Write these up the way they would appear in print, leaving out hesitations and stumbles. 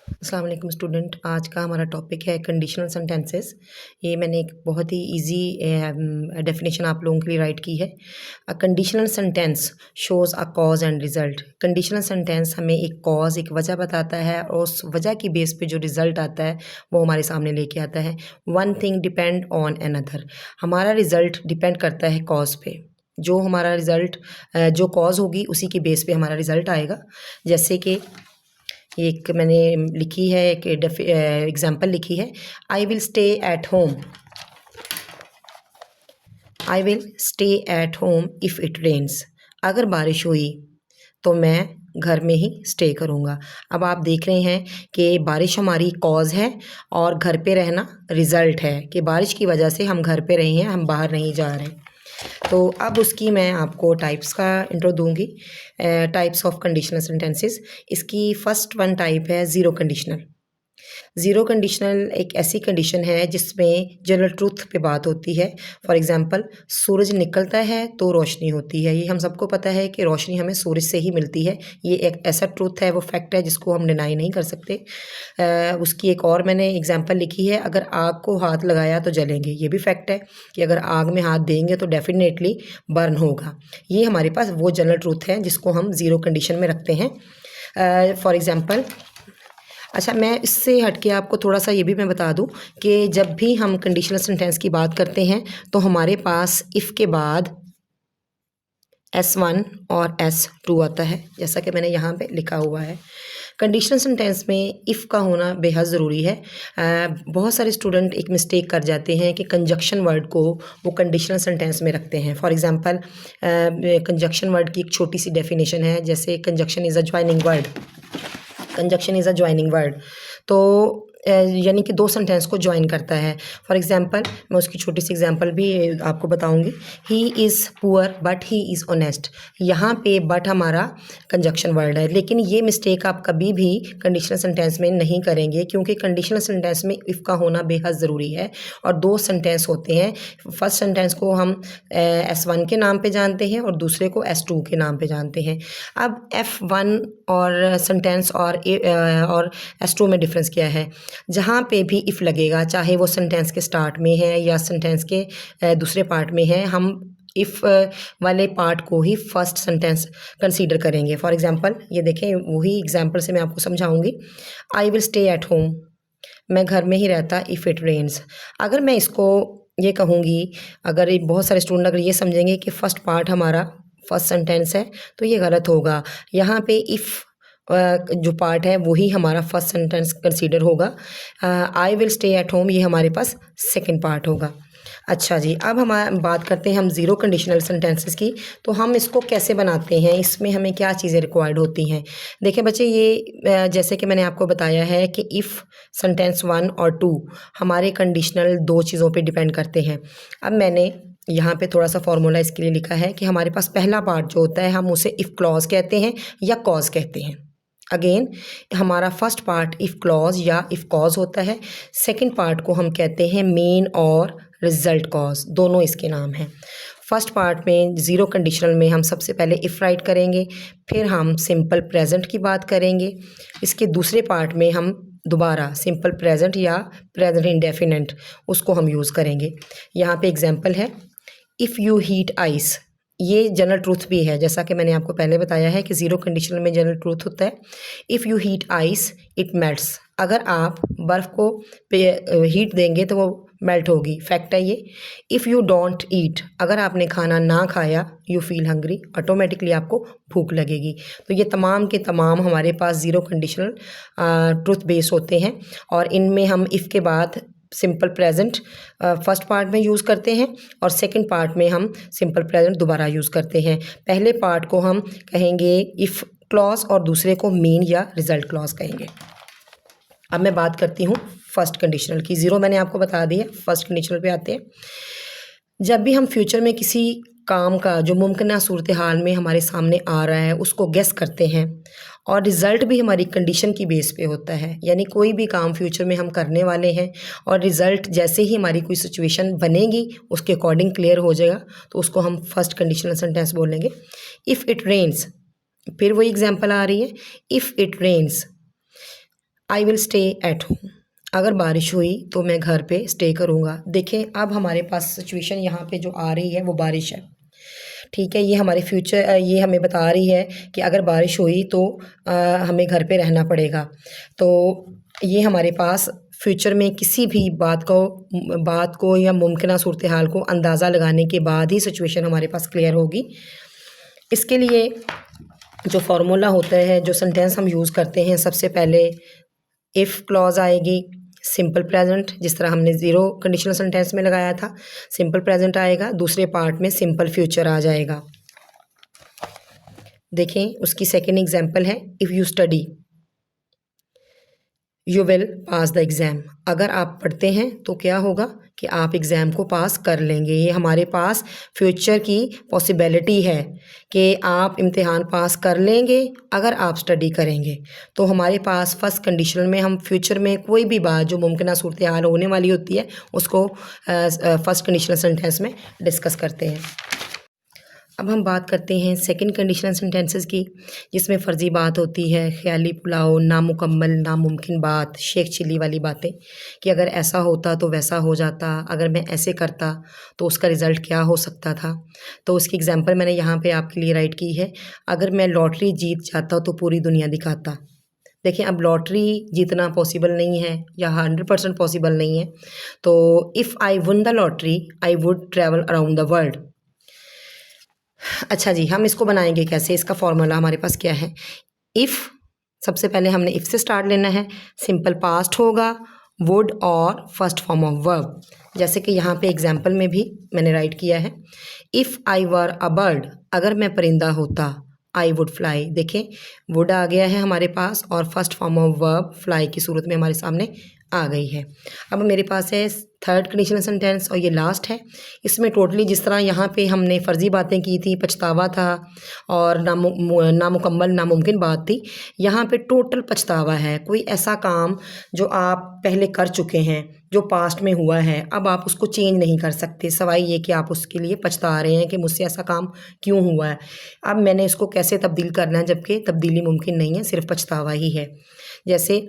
अस्सलाम वालेकुम स्टूडेंट। आज का हमारा टॉपिक है कंडीशनल सेंटेंसेस। ये मैंने एक बहुत ही इजी डेफिनेशन आप लोगों के लिए राइट की है। A conditional sentence shows a cause end result. Conditional sentence हमें एक कॉज, एक वजह बताता है और उस वजह की बेस पे जो रिज़ल्ट आता है वो हमारे सामने लेके आता है। One thing depend on another. हमारा रिज़ल्ट डिपेंड करता है कॉज पे। जो हमारा रिज़ल्ट जो कॉज होगी उसी की बेस पे हमारा रिज़ल्ट आएगा। जैसे कि एक मैंने लिखी है, एक एग्जाम्पल लिखी है। I will stay at home. I will stay at home if it rains. अगर बारिश हुई तो मैं घर में ही स्टे करूँगा। अब आप देख रहे हैं कि बारिश हमारी कॉज है और घर पे रहना रिज़ल्ट है कि बारिश की वजह से हम घर पे रहे हैं, हम बाहर नहीं जा रहे। तो अब उसकी मैं आपको टाइप्स का इंट्रो दूंगी। Types of conditional sentences. इसकी फर्स्ट वन टाइप है ज़ीरो कंडीशनल। ज़ीरो कंडीशनल एक ऐसी कंडीशन है जिसमें जनरल ट्रूथ पे बात होती है। फॉर एग्जांपल, सूरज निकलता है तो रोशनी होती है। ये हम सबको पता है कि रोशनी हमें सूरज से ही मिलती है। ये एक ऐसा ट्रूथ है, वो फैक्ट है जिसको हम डिनाई नहीं कर सकते। उसकी एक और मैंने एग्जांपल लिखी है, अगर आग को हाथ लगाया तो जलेंगे। ये भी फैक्ट है कि अगर आग में हाथ देंगे तो डेफिनेटली बर्न होगा। ये हमारे पास वो जनरल ट्रूथ है जिसको हम ज़ीरो कंडीशन में रखते हैं। फॉर एग्ज़ाम्पल, अच्छा, मैं इससे हट के आपको थोड़ा-सा ये भी मैं बता दूँ कि जब भी हम कंडीशनल सेंटेंस की बात करते हैं तो हमारे पास इफ़ के बाद S1 और S2 आता है, जैसा कि मैंने यहाँ पे लिखा हुआ है। कंडीशनल सेंटेंस में इफ़ का होना बेहद ज़रूरी है। बहुत सारे स्टूडेंट एक मिस्टेक कर जाते हैं कि कंजक्शन वर्ड को वो कंडीशनल सेंटेंस में रखते हैं। फॉर एग्ज़ाम्पल, कंजक्शन वर्ड की एक छोटी सी डेफिनेशन है, जैसे conjunction is a joining word. Conjunction is a joining word. तो यानी कि दो सेंटेंस को जॉइन करता है। फॉर एग्जांपल, मैं उसकी छोटी सी एग्जांपल भी आपको बताऊंगी। He is poor but he is honest. यहाँ पे बट हमारा कंजक्शन वर्ड है, लेकिन ये मिस्टेक आप कभी भी कंडीशनल सेंटेंस में नहीं करेंगे, क्योंकि कंडीशनल सेंटेंस में इफ़ का होना बेहद ज़रूरी है। और दो सेंटेंस होते हैं। फर्स्ट सेंटेंस को हम S1 के नाम पे जानते हैं और दूसरे को S2 के नाम पे जानते हैं। अब F1 और सेंटेंस और S2 में डिफरेंस क्या है? जहाँ पे भी इफ़ लगेगा, चाहे वो सेंटेंस के स्टार्ट में है या सेंटेंस के दूसरे पार्ट में है, हम इफ़ वाले पार्ट को ही फर्स्ट सेंटेंस कंसीडर करेंगे। फॉर एग्जांपल, ये देखें, वही एग्जांपल से मैं आपको समझाऊंगी। I will stay at home. मैं घर में ही रहता इफ़ इट रेन्स। अगर मैं इसको ये कहूँगी, अगर ये बहुत सारे स्टूडेंट अगर ये समझेंगे कि फ़र्स्ट पार्ट हमारा फर्स्ट सेंटेंस है, तो ये गलत होगा। यहाँ पे इफ़ जो पार्ट है वही हमारा फर्स्ट सेंटेंस कंसीडर होगा। आई विल स्टे एट होम ये हमारे पास सेकंड पार्ट होगा। अच्छा जी, अब हम बात करते हैं हम ज़ीरो कंडीशनल सेंटेंसेस की। तो हम इसको कैसे बनाते हैं, इसमें हमें क्या चीज़ें रिक्वायर्ड होती हैं? देखिए बच्चे, ये जैसे कि मैंने आपको बताया है कि इफ़ सेंटेंस 1 और 2 हमारे कंडीशनल दो चीज़ों पे डिपेंड करते हैं। अब मैंने यहाँ पे थोड़ा सा फॉर्मूला इसके लिए लिखा है कि हमारे पास पहला पार्ट जो होता है हम उसे इफ़ क्लॉज कहते हैं या कॉज कहते हैं। अगेन, हमारा फर्स्ट पार्ट इफ़ क्लॉज या इफ़ कॉज होता है। सेकंड पार्ट को हम कहते हैं मेन और रिजल्ट कॉज, दोनों इसके नाम हैं। फर्स्ट पार्ट में ज़ीरो कंडीशनल में हम सबसे पहले इफ़ राइट करेंगे, फिर हम सिंपल प्रेजेंट की बात करेंगे। इसके दूसरे पार्ट में हम दोबारा सिंपल प्रेजेंट या प्रेजेंट इंडेफिनेट उसको हम यूज़ करेंगे। यहाँ पे एग्जांपल है, इफ़ यू हीट आइस। ये जनरल ट्रूथ भी है, जैसा कि मैंने आपको पहले बताया है कि ज़ीरो कंडीशनल में जनरल ट्रूथ होता है। If you heat ice it melts. अगर आप बर्फ़ को हीट देंगे तो वो मेल्ट होगी, फैक्ट है ये। इफ़ यू डोंट ईट, अगर आपने खाना ना खाया, यू फील हंग्री, ऑटोमेटिकली आपको भूख लगेगी। तो ये तमाम के तमाम हमारे पास ज़ीरो कंडीशनल ट्रूथ बेस होते हैं और इनमें हम इफ़ के बाद सिंपल प्रेजेंट फर्स्ट पार्ट में यूज़ करते हैं और सेकंड पार्ट में हम सिंपल प्रेजेंट दोबारा यूज़ करते हैं। पहले पार्ट को हम कहेंगे इफ़ क्लॉज और दूसरे को मीन या रिजल्ट क्लॉज कहेंगे। अब मैं बात करती हूँ फर्स्ट कंडीशनल की। ज़ीरो मैंने आपको बता दिया, फर्स्ट कंडीशनल पे आते हैं। जब भी हम फ्यूचर में किसी काम का जो मुमकिन सूरत हाल में हमारे सामने आ रहा है उसको गेस करते हैं और रिज़ल्ट भी हमारी कंडीशन की बेस पे होता है, यानी कोई भी काम फ्यूचर में हम करने वाले हैं और रिज़ल्ट जैसे ही हमारी कोई सिचुएशन बनेगी उसके अकॉर्डिंग क्लियर हो जाएगा, तो उसको हम फर्स्ट कंडीशनल सेंटेंस बोलेंगे। इफ़ इट रेन्स, फिर वही एग्जांपल आ रही है, if it rains I will stay at home, अगर बारिश हुई तो मैं घर पे स्टे करूँगा। देखें अब हमारे पास सिचुएशन यहाँ पे जो आ रही है वो बारिश है, ठीक है। ये हमारे फ्यूचर ये हमें बता रही है कि अगर बारिश हुई तो हमें घर पे रहना पड़ेगा। तो ये हमारे पास फ्यूचर में किसी भी बात को या मुमकिन सूरत हाल को अंदाज़ा लगाने के बाद ही सिचुएशन हमारे पास क्लियर होगी। इसके लिए जो फार्मूला होता है, जो सेंटेंस हम यूज़ करते हैं, सबसे पहले इफ़ क्लॉज आएगी, सिंपल प्रेजेंट जिस तरह हमने ज़ीरो कंडीशनल सेंटेंस में लगाया था, सिंपल प्रेजेंट आएगा। दूसरे पार्ट में सिंपल फ्यूचर आ जाएगा। देखें उसकी सेकेंड एग्जांपल है, if you study you will pass the exam, अगर आप पढ़ते हैं तो क्या होगा कि आप एग्ज़ाम को पास कर लेंगे। ये हमारे पास फ्यूचर की पॉसिबिलिटी है कि आप इम्तिहान पास कर लेंगे अगर आप स्टडी करेंगे। तो हमारे पास फर्स्ट कंडीशनल में हम फ्यूचर में कोई भी बात जो मुमकिन सूरत हाल होने वाली होती है उसको फर्स्ट कंडीशनल सेंटेंस में डिस्कस करते हैं। अब हम बात करते हैं सेकंड कंडीशनल सेंटेंसेस की, जिसमें फ़र्ज़ी बात होती है, ख़याली पुलाव, नामुकम्मल, नामुमकिन बात, शेख चिल्ली वाली बातें कि अगर ऐसा होता तो वैसा हो जाता, अगर मैं ऐसे करता तो उसका रिज़ल्ट क्या हो सकता था। तो उसकी एग्ज़ाम्पल मैंने यहाँ पे आपके लिए राइट की है, अगर मैं लॉटरी जीत जाता तो पूरी दुनिया दिखाता। देखिए अब लॉटरी जीतना पॉसिबल नहीं है या 100% पॉसिबल नहीं है, तो if I win the lottery I would travel around the world. अच्छा जी, हम इसको बनाएंगे कैसे, इसका फॉर्मूला हमारे पास क्या है। इफ़ सबसे पहले हमने इफ़ से स्टार्ट लेना है, सिंपल पास्ट होगा, वुड और फर्स्ट फॉर्म ऑफ वर्ब। जैसे कि यहाँ पे एग्जाम्पल में भी मैंने राइट किया है, if I were a bird, अगर मैं परिंदा होता, आई वुड फ्लाई। देखें वुड आ गया है हमारे पास और first form of verb fly की सूरत में हमारे सामने आ गई है। अब मेरे पास है थर्ड कंडीशनल सेंटेंस और ये लास्ट है। इसमें टोटली जिस तरह यहाँ पे हमने फ़र्ज़ी बातें की थी, पछतावा था और नामुकम्मल नामुमकिन बात थी, यहाँ पे टोटल पछतावा है। कोई ऐसा काम जो आप पहले कर चुके हैं, जो पास्ट में हुआ है, अब आप उसको चेंज नहीं कर सकते, सवाई ये कि आप उसके लिए पछता रहे हैं कि मुझसे ऐसा काम क्यों हुआ है। अब मैंने इसको कैसे तब्दील करना है, जबकि तब्दीली मुमकिन नहीं है, सिर्फ पछतावा ही है। जैसे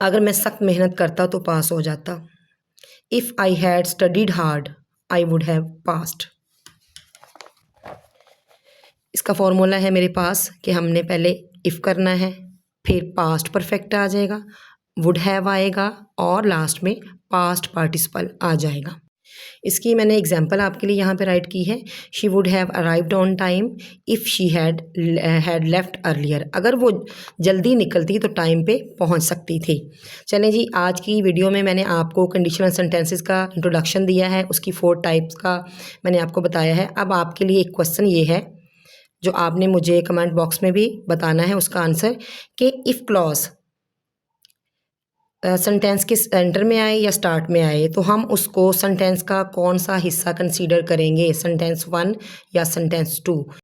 अगर मैं सख्त मेहनत करता तो पास हो जाता, if I had studied hard I would have passed. इसका फॉर्मूला है मेरे पास कि हमने पहले इफ़ करना है, फिर पास्ट परफेक्ट आ जाएगा, वुड हैव आएगा और लास्ट में पास्ट पार्टिसिपल आ जाएगा। इसकी मैंने एग्जांपल आपके लिए यहाँ पे राइट की है, she would have arrived on time if she had left earlier, अगर वो जल्दी निकलती तो टाइम पे पहुँच सकती थी। चलें जी, आज की वीडियो में मैंने आपको कंडीशनल सेंटेंसेस का इंट्रोडक्शन दिया है, उसकी 4 टाइप्स का मैंने आपको बताया है। अब आपके लिए एक क्वेश्चन ये है जो आपने मुझे कमेंट बॉक्स में भी बताना है उसका आंसर, कि इफ़ क्लॉज सेंटेंस के सेंटर में आए या स्टार्ट में आए तो हम उसको सेंटेंस का कौन सा हिस्सा कंसीडर करेंगे, सेंटेंस 1 या सेंटेंस 2।